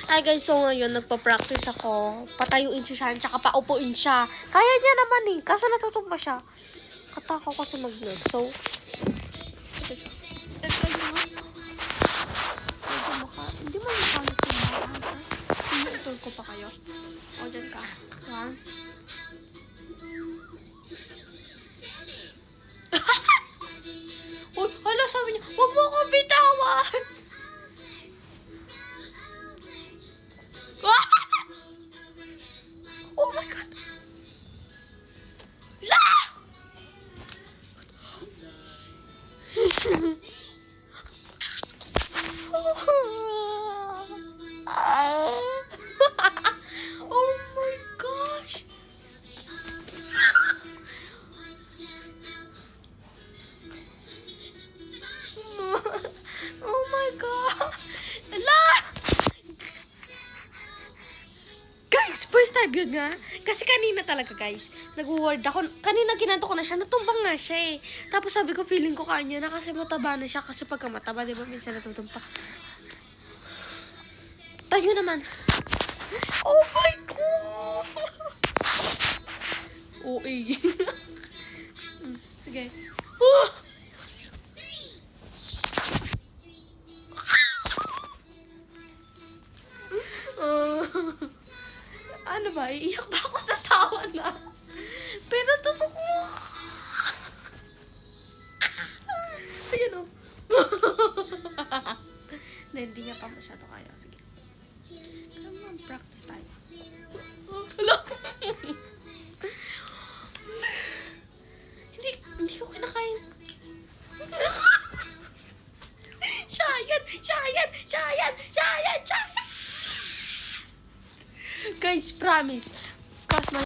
Ay guys, so ngayon nagpa-practice ako. Patayuin siya, tsaka paupuin siya. Kaya niya naman eh, kaso natutumba siya. Katakaw kasi mag-vlog. So, ito siya. Hindi mo makalit yung mga. Sinutol ko pa kayo. O, dyan ka. 1. Uy, hala, sabi niya, huwag mo ko bitawan! Oh my God! La! Oh my gosh! Oh my God! La! Guys, first time yun nga. Kasi kanina talaga guys, nag-word ako. Kanina ginanto ko na siya, natumbang nga siya eh. Tapos sabi ko, feeling ko kanya na kasi mataba na siya. Kasi pagka mataba, di ba, minsan natutumpa. Tayo naman. Oh my God! OA. Sige. Ano ba? Iiyak ba ako sa tawa na? Pero tutok mo. Ayan o. Hindi niya pa masyado kaya. Sige. Come on, practice tayo. Hello? Hindi ko kinakain. Shayan! Shayan! Shayan! Shayan! Shayan! Guys, promise. Cross my